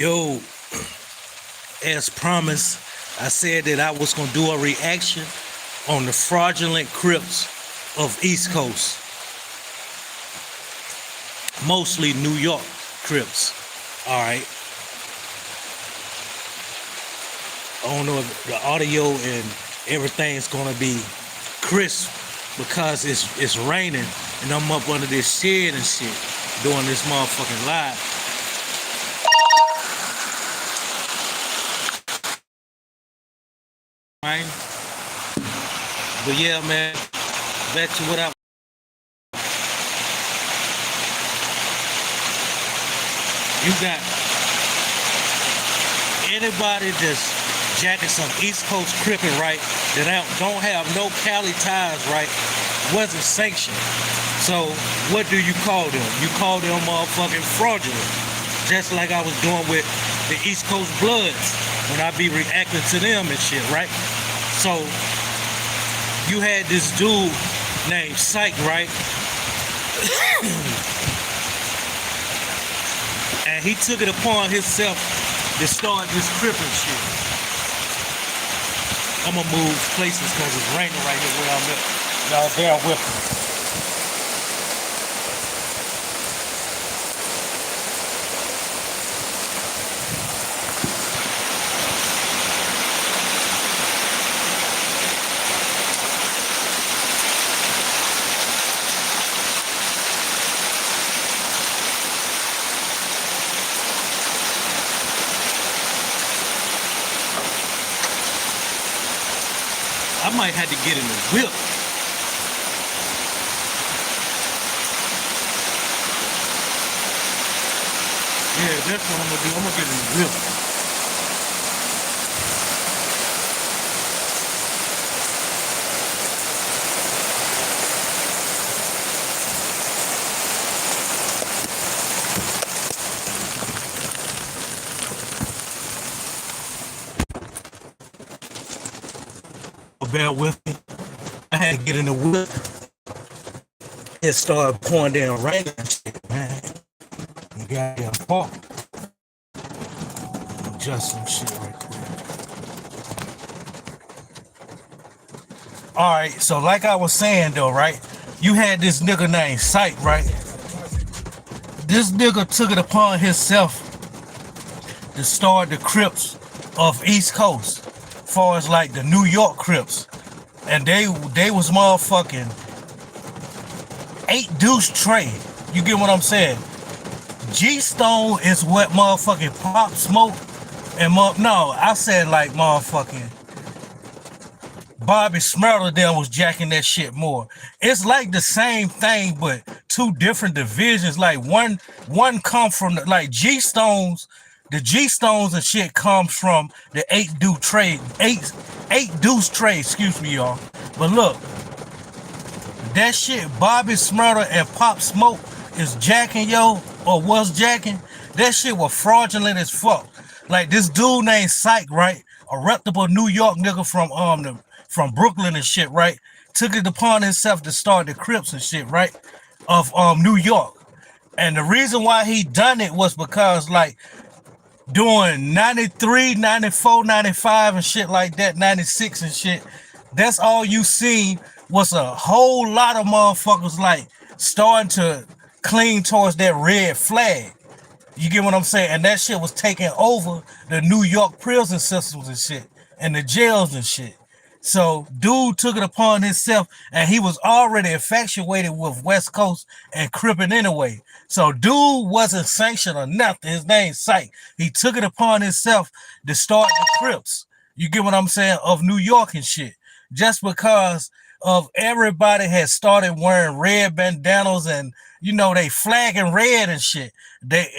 Yo, as promised, I said that I was gonna do a reaction on the fraudulent Crips of East Coast, mostly New York Crips. All right. I don't know if the audio and everything's gonna be crisp because it's raining and I'm up under this shed and shit doing this motherfucking live. Right? But yeah, man, back to what I you got anybody that's jacking some East Coast crippin', right, that don't have no Cali ties, right, wasn't sanctioned. So what do you call them? You call them motherfucking fraudulent. Just like I was doing with the East Coast Bloods when I be reacting to them and shit, right? So you had this dude named Psych, right? And he took it upon himself to start this crippin' shit. I'm gonna move places because it's raining right here where I'm at. Y'all bear with me. I might have to get in the whip. Yeah, that's what I'm gonna do. I'm gonna get in the whip. Bear with me. I had to get in the whip. It started pouring down rain and shit, man. You goddamn fault. Adjust some shit right quick. Alright, so like I was saying though, right? You had this nigga named Sight, right? This nigga took it upon himself to start the Crips of East Coast, far as like the New York Crips. And they was motherfucking 8 Deuce Trey. You get what I'm saying? G-Stone is what motherfucking Pop Smoke and no, I said like motherfucking Bobby Shmurda them was jacking that shit more. It's like the same thing, but two different divisions. Like one come from the, like G-Stones. The G-Stones and shit comes from the 8 Deuce trade, excuse me, y'all. But look, that shit Bobby Shmurda and Pop Smoke is jacking, yo, or was jacking. That shit was fraudulent as fuck. Like this dude named Psych, right? A reputable New York nigga from Brooklyn and shit, right? Took it upon himself to start the Crips and shit, right? Of New York. And the reason why he done it was because like doing 93, 94, 95 and shit like that, 96 and shit, that's all you seen was a whole lot of motherfuckers like starting to cling towards that red flag. You get what I'm saying? And that shit was taking over the New York prison systems and shit and the jails and shit. So dude took it upon himself and he was already infatuated with West Coast and Crippin' anyway. So dude wasn't sanctioned or nothing. His name's Psych. He took it upon himself to start the Crips. You get what I'm saying? Of New York and shit. Just because of everybody had started wearing red bandanas and you know they flagging red and shit. They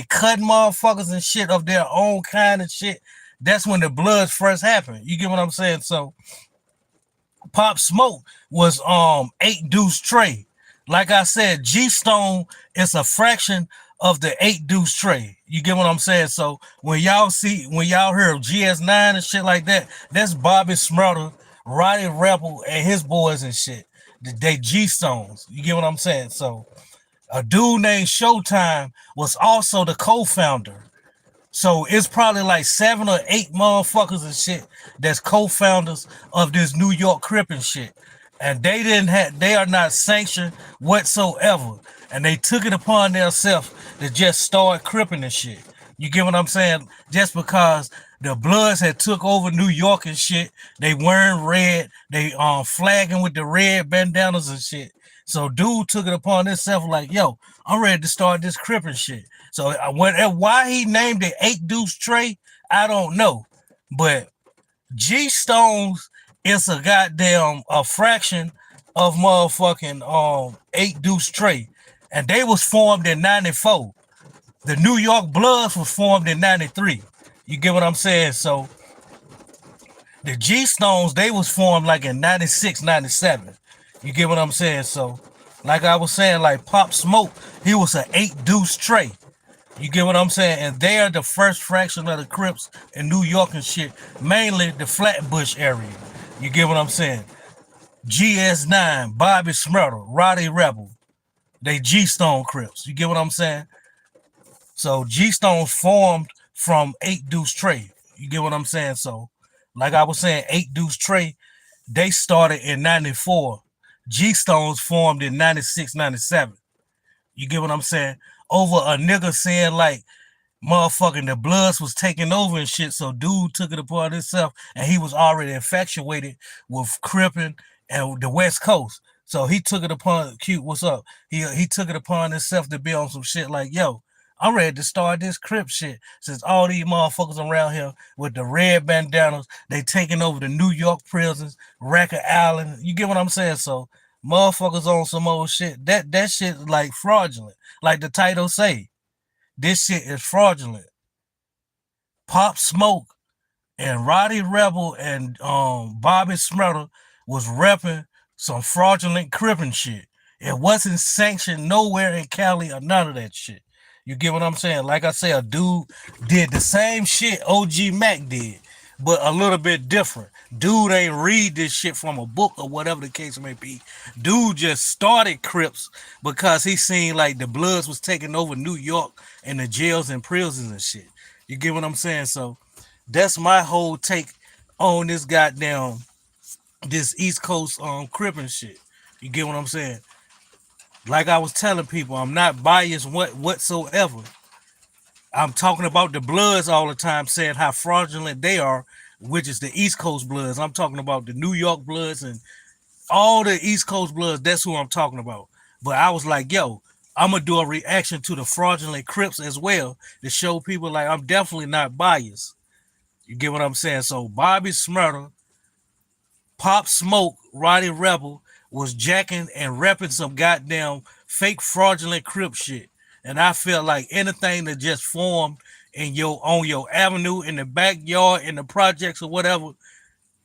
cut motherfuckers and shit of their own kind of shit. That's when the Bloods first happened. You get what I'm saying? So Pop Smoke was 8 Deuce Trey. Like I said, G-Stone is a fraction of the 8 Deuce Trey. You get what I'm saying? So when y'all hear of GS9 and shit like that, that's Bobby Shmurda, Roddy Rebel, and his boys and shit. They G-Stones. You get what I'm saying? So a dude named Showtime was also the co-founder So it's probably like 7 or 8 motherfuckers and shit that's co-founders of this New York Crippin shit. And they are not sanctioned whatsoever. And they took it upon themselves to just start cripping and shit. You get what I'm saying? Just because the Bloods had took over New York and shit, they wearing red, they flagging with the red bandanas and shit. So dude took it upon himself like, yo, I'm ready to start this cripping shit. So why he named it 8 Deuce Trey, I don't know. But G Stones is a goddamn a fraction of motherfucking 8 Deuce Trey. And they was formed in 94. The New York Bloods was formed in 93. You get what I'm saying? So the G Stones, they was formed like in 96, 97. You get what I'm saying? So, like I was saying, like Pop Smoke, he was an 8 Deuce Trey. You get what I'm saying? And they are the first fraction of the Crips in New York and shit, mainly the Flatbush area. You get what I'm saying? GS9, Bobby Shmurda, Roddy Rebel, they G-Stone Crips. You get what I'm saying? So G-Stones formed from 8 Deuce Trey. You get what I'm saying? So, like I was saying, 8 Deuce Trey, they started in 94. G-Stones formed in 96, 97. You get what I'm saying? Over a nigga saying like motherfucking the Bloods was taking over and shit. So dude took it upon himself, and he was already infatuated with Crippin and the West Coast. So he took it upon Cute. What's up? He took it upon himself to be on some shit like, yo, I'm ready to start this Crip shit. Since all these motherfuckers around here with the red bandanas, they taking over the New York prisons, Rikers Island. You get what I'm saying? So motherfuckers on some old shit. That shit is like fraudulent. Like the title say, this shit is fraudulent. Pop Smoke and Roddy Rebel and Bobby Shmurda was repping some fraudulent crippin' shit. It wasn't sanctioned nowhere in Cali or none of that shit. You get what I'm saying? Like I say, a dude did the same shit OG Mac did, but a little bit different. Dude ain't read this shit from a book or whatever the case may be. Dude just started Crips because he seen like the Bloods was taking over New York and the jails and prisons and shit. You get what I'm saying? So that's my whole take on this goddamn this East Coast Crippin shit. You get what I'm saying? Like I was telling people, I'm not biased whatsoever. I'm talking about the Bloods all the time, saying how fraudulent they are, which is the East Coast Bloods. I'm talking about the New York Bloods and all the East Coast Bloods. That's who I'm talking about. But I was like, yo, I'm gonna do a reaction to the fraudulent Crips as well to show people like I'm definitely not biased. You get what I'm saying? So Bobby Shmurda, Pop Smoke, Roddy Rebel was jacking and repping some goddamn fake fraudulent Crip shit. And I felt like anything that just formed in your on your avenue, in the backyard, in the projects or whatever,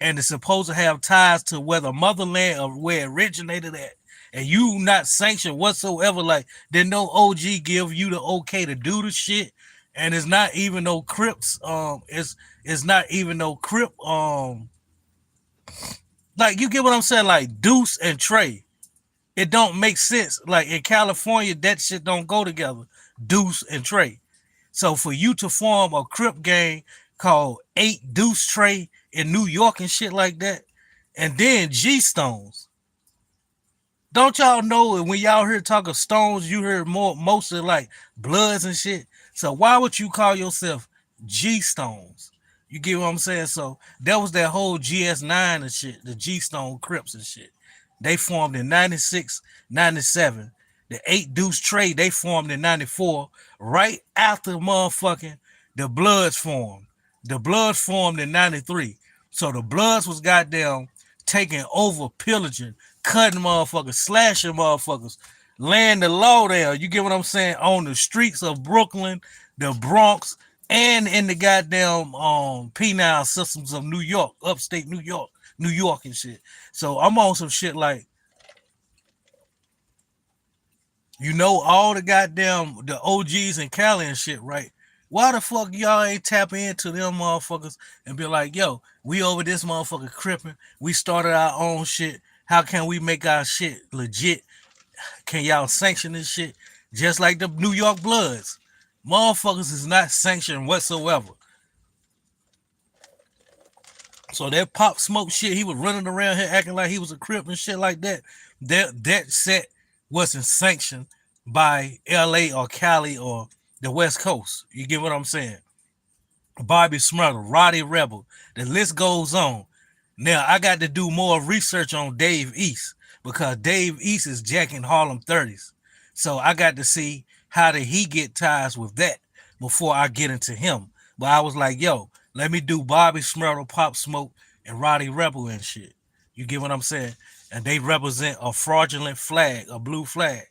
and it's supposed to have ties to where the motherland or where it originated at, and you not sanctioned whatsoever, like then no OG give you the okay to do the shit, and it's not even no Crips, it's not even no Crip, like you get what I'm saying, like Deuce and Trey. It don't make sense. Like in California, that shit don't go together. Deuce and Trey. So for you to form a Crip gang called 8 Deuce Trey in New York and shit like that, and then G Stones. Don't y'all know when y'all hear talk of Stones, you hear mostly like Bloods and shit. So why would you call yourself G Stones? You get what I'm saying? So that was that whole GS9 and shit, the G Stone Crips and shit. They formed in 96, 97. The 8 Deuce Trade, they formed in 94, right after motherfucking the Bloods formed. The Bloods formed in 93. So the Bloods was goddamn taking over, pillaging, cutting motherfuckers, slashing motherfuckers, laying the law there. You get what I'm saying? On the streets of Brooklyn, the Bronx, and in the goddamn penal systems of New York, upstate New York and shit. So I'm on some shit like, you know, all the goddamn the OGs in Cali and shit, right? Why the fuck y'all ain't tapping into them motherfuckers and be like, yo, we over this motherfucker crippin'. We started our own shit. How can we make our shit legit? Can y'all sanction this shit? Just like the New York Bloods. Motherfuckers is not sanctioned whatsoever. So that Pop Smoke shit, he was running around here acting like he was a Crip and shit like that. That set wasn't sanctioned by LA or Cali or the West Coast. You get what I'm saying? Bobby Shmurda, Roddy Rebel. The list goes on. Now I got to do more research on Dave East because Dave East is jacking Harlem 30s. So I got to see how did he get ties with that before I get into him. But I was like, yo, let me do Bobby Shmurda, Pop Smoke, and Roddy Rebel and shit. You get what I'm saying? And they represent a fraudulent flag, a blue flag.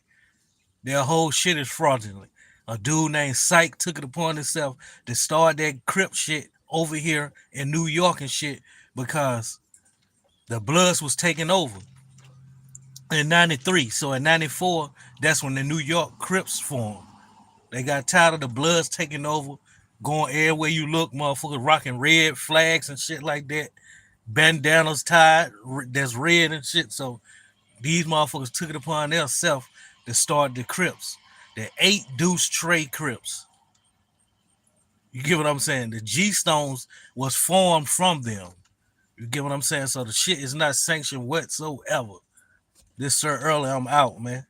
Their whole shit is fraudulent. A dude named Syke took it upon himself to start that Crip shit over here in New York and shit because the Bloods was taking over in 93. So in 94, that's when the New York Crips formed. They got tired of the Bloods taking over, going everywhere you look, motherfuckers rocking red flags and shit like that. Bandanas tied that's red and shit. So these motherfuckers took it upon themselves to start the Crips. The 8 Deuce Trey Crips. You get what I'm saying? The G Stones was formed from them. You get what I'm saying? So the shit is not sanctioned whatsoever. This Sir Early, I'm out, man.